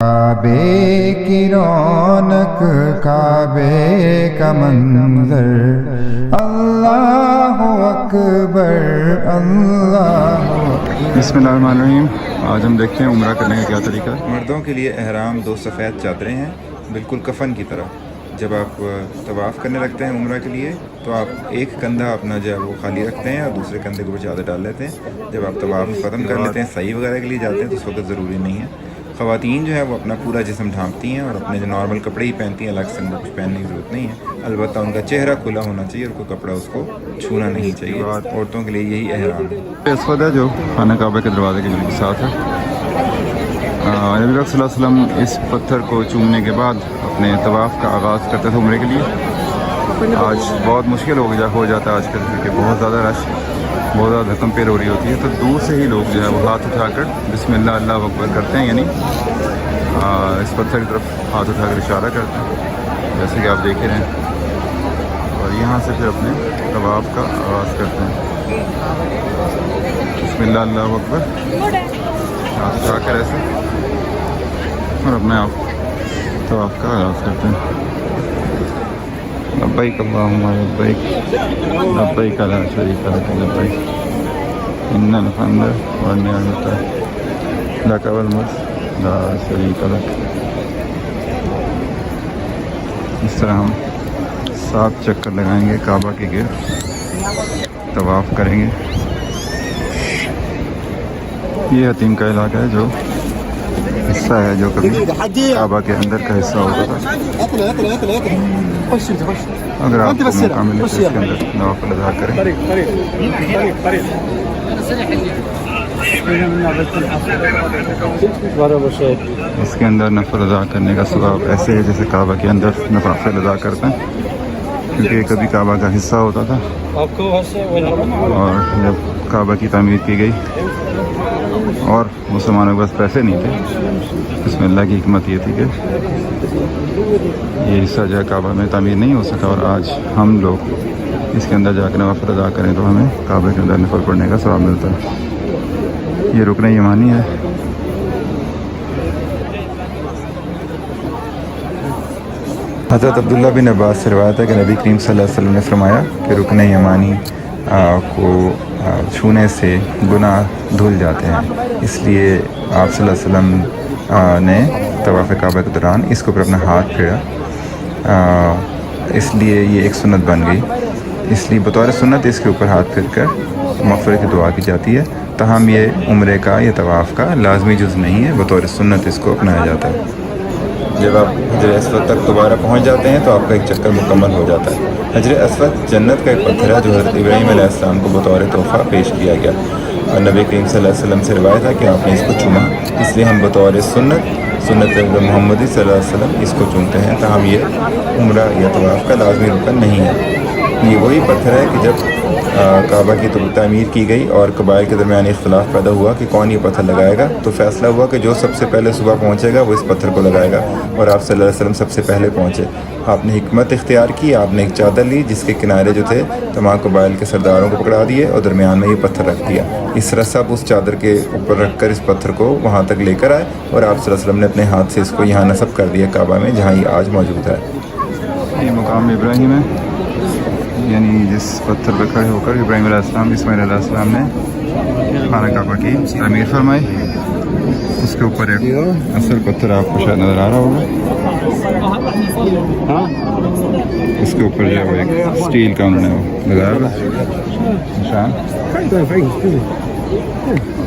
کعبے کی رونق کعبے کا منظر اللہ اکبر اللہ اکبر۔ بسم اللہ الرحمن الرحیم۔ آج ہم دیکھتے ہیں عمرہ کرنے کا کیا طریقہ ہے۔ مردوں کے لیے احرام 2 سفید چادریں ہیں، بالکل کفن کی طرح۔ جب آپ طواف کرنے لگتے ہیں عمرہ کے لیے تو آپ ایک کندھا اپنا جو ہے وہ خالی رکھتے ہیں اور دوسرے کندھے کے اوپر چادر ڈال لیتے ہیں۔ جب آپ طواف ختم کر لیتے ہیں سعی وغیرہ کے لیے جاتے ہیں تو اس وقت ضروری نہیں ہے۔ خواتین جو ہے وہ اپنا پورا جسم ڈھانپتی ہیں اور اپنے جو نارمل کپڑے ہی پہنتی ہیں، الگ سے ان کو کچھ پہننے کی ضرورت نہیں ہے۔ البتہ ان کا چہرہ کھلا ہونا چاہیے اور کوئی کپڑا اس کو چھونا نہیں چاہیے۔ عورتوں کے لیے یہی احرام ہے۔ اسود ہے جو خانہ کعبہ کے دروازے کے بالکل ساتھ ہے۔ نبی صلی اللہ علیہ وسلم اس پتھر کو چومنے کے بعد اپنے طواف کا آغاز کرتے تھے عمرے کے لیے۔ آج بہت مشکل ہو جاتا ہے آج کل، کیونکہ بہت زیادہ رش، بہت زیادہ دھکم پیر ہو رہی ہوتی ہے، تو دور سے ہی لوگ جو ہے وہ ہاتھ اٹھا کر بسم اللہ اللہ اکبر کرتے ہیں، یعنی اس پتھر کی طرف ہاتھ اٹھا کر اشارہ کرتے ہیں جیسے کہ آپ دیکھ رہے ہیں، اور یہاں سے پھر اپنے طواف کا آغاز کرتے ہیں۔ بسم اللہ اللہ اکبر ہاتھ اٹھا کر ایسے، اور اپنے آپ طواف کا آغاز کرتے ہیں۔ لبیک اللہم لبیک لبیک لا شریک لک لبیک ان الحمد والنعمۃ لک والملک لا شریک لک۔ اس طرح ہم 7 چکر لگائیں گے کعبہ کے گرد، طواف کریں گے۔ یہ حتیم کا علاقہ ہے، جو حصہ ہے جو کبھی کعبہ کے اندر کا حصہ ہوتا تھا۔ اگر آپ کو موقع ملے تو اس کے اندر نوافل ادا کریں۔ اس کے اندر نفل ادا کرنے کا ثواب ایسے ہے جیسے کعبہ کے اندر نوافل ادا کرتے ہیں، کیونکہ یہ کبھی کعبہ کا حصہ ہوتا تھا، اور جب کعبہ کی تعمیر کی گئی اور مسلمانوں کے پاس پیسے نہیں تھے، بسم اللہ کی حکمت یہ تھی کہ یہ حصہ جو ہے کعبہ میں تعمیر نہیں ہو سکا، اور آج ہم لوگ اس کے اندر جا کے نوافل ادا کریں تو ہمیں کعبہ کے اندر نفل پڑھنے کا ثواب ملتا ہے۔ یہ رکن یمانی ہے۔ حضرت عبداللہ بن عباس سے روایت ہے کہ نبی کریم صلی اللہ علیہ وسلم نے فرمایا کہ رکن یمانی کو چھونے سے گناہ دھل جاتے ہیں، اس لیے آپ صلی اللہ علیہ وسلم نے طواف کعبہ کے دوران اس کے اوپر اپنا ہاتھ پھیرا، اس لیے یہ ایک سنت بن گئی۔ اس لیے بطور سنت اس کے اوپر ہاتھ پھیر کر مغفرت کی دعا کی جاتی ہے، تاہم یہ عمرے کا یا طواف کا لازمی جز نہیں ہے، بطور سنت اس کو اپنایا جاتا ہے۔ جب آپ حجر اسود تک دوبارہ پہنچ جاتے ہیں تو آپ کا ایک چکر مکمل ہو جاتا ہے۔ حجر اسود جنت کا ایک پتھر ہے جو حضرت ابراہیم علیہ السلام کو بطور تحفہ پیش کیا گیا، اور نبی کریم صلی اللہ علیہ وسلم سے روایت ہے کہ آپ نے اس کو چوما، اس لیے ہم بطور سنت محمدی صلی اللہ علیہ وسلم اس کو چومتے ہیں، تاہم یہ عمرہ یا طواف کا لازمی رکن نہیں ہے۔ یہ وہی پتھر ہے کہ جب کعبہ کی تعمیر کی گئی اور قبائل کے درمیان اختلاف پیدا ہوا کہ کون یہ پتھر لگائے گا، تو فیصلہ ہوا کہ جو سب سے پہلے صبح پہنچے گا وہ اس پتھر کو لگائے گا، اور آپ صلی اللہ علیہ وسلم سب سے پہلے پہنچے۔ آپ نے حکمت اختیار کی، آپ نے ایک چادر لی جس کے کنارے جو تھے تمام قبائل کے سرداروں کو پکڑا دیے اور درمیان میں یہ پتھر رکھ دیا۔ اس طرح سب اس چادر کے اوپر رکھ کر اس پتھر کو وہاں تک لے کر آئے، اور آپ صلی اللہ علیہ وسلم نے اپنے ہاتھ سے اس کو یہاں نصب کر دیا کعبہ میں، جہاں یہ آج موجود ہے۔ یہ مقام ابراہیم ہے، یعنی جس پتھر پہ کھڑے ہو کر ابراہیم علیہ السلام، اسماعیل علیہ السلام نے خانہ کعبہ کی تعمیر فرمائی۔ اس کے اوپر ایک اصل پتھر آپ کو شاید نظر آ رہا ہوگا، اس کے اوپر جو ہے وہ ایک اسٹیل کا انہوں نے وہ لگایا ہوا نشان۔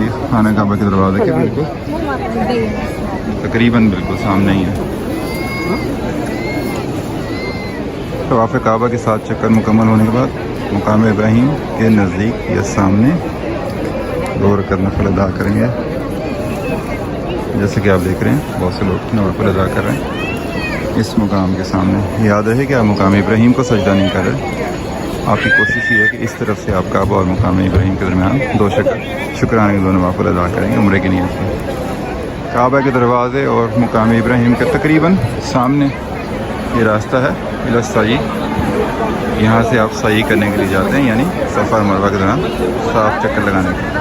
یہ خانہ کعبہ کے دروازے کے بالکل تقریباً بالکل سامنے ہی ہے۔ طواف کعبہ کے 7 چکر مکمل ہونے کے بعد مقام ابراہیم کے نزدیک یا سامنے 2 رکعت نفل ادا کریں گے، جیسے کہ آپ دیکھ رہے ہیں بہت سے لوگ نفل ادا کر رہے ہیں اس مقام کے سامنے۔ یاد رہے کہ آپ مقام ابراہیم کو سجدہ نہیں کر رہے، آپ کی کوشش یہ ہے کہ اس طرف سے آپ کعبہ اور مقام ابراہیم کے درمیان 2 شکرانے کے 2 نوافل ادا کریں گے عمرے کی نیت سے۔ کعبہ کے دروازے اور مقام ابراہیم کے تقریباً سامنے یہ راستہ ہے الی السعی، یہاں سے آپ سعی کرنے کے لیے جاتے ہیں، یعنی صفا اور مروہ کے دوران 7 چکر لگانے کے لیے۔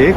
1,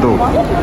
2।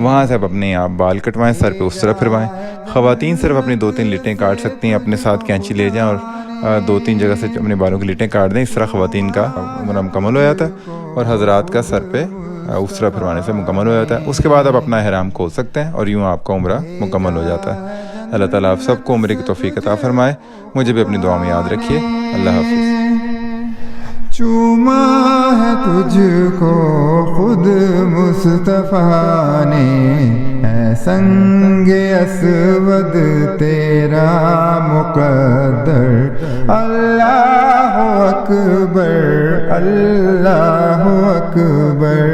وہاں سے اپنے آپ بال کٹوائیں, سر پہ اس طرح پھروائیں. خواتین صرف اپنی 2-3 لٹیں کاٹ سکتی ہیں, اپنے ساتھ کینچی لے جائیں اور 2-3 جگہ سے اپنے بالوں کی لٹیں کاٹ دیں. اس طرح خواتین کا عمرہ مکمل ہو جاتا ہے, اور حضرات کا سر پہ اس طرح پھروانے سے مکمل ہو جاتا ہے. اس کے بعد آپ اپنا احرام کھول سکتے ہیں, اور یوں آپ کا عمرہ مکمل ہو جاتا ہے. اللہ تعالیٰ آپ سب کو عمرے کی توفیق عطا فرمائے. مجھے بھی اپنی دعا میں یاد رکھیے. اللہ حافظ. چوما ہے تجھ کو خود مصطفیٰ نے, اے سنگ اسود تیرا مقدر. اللہ اکبر اللہ اکبر.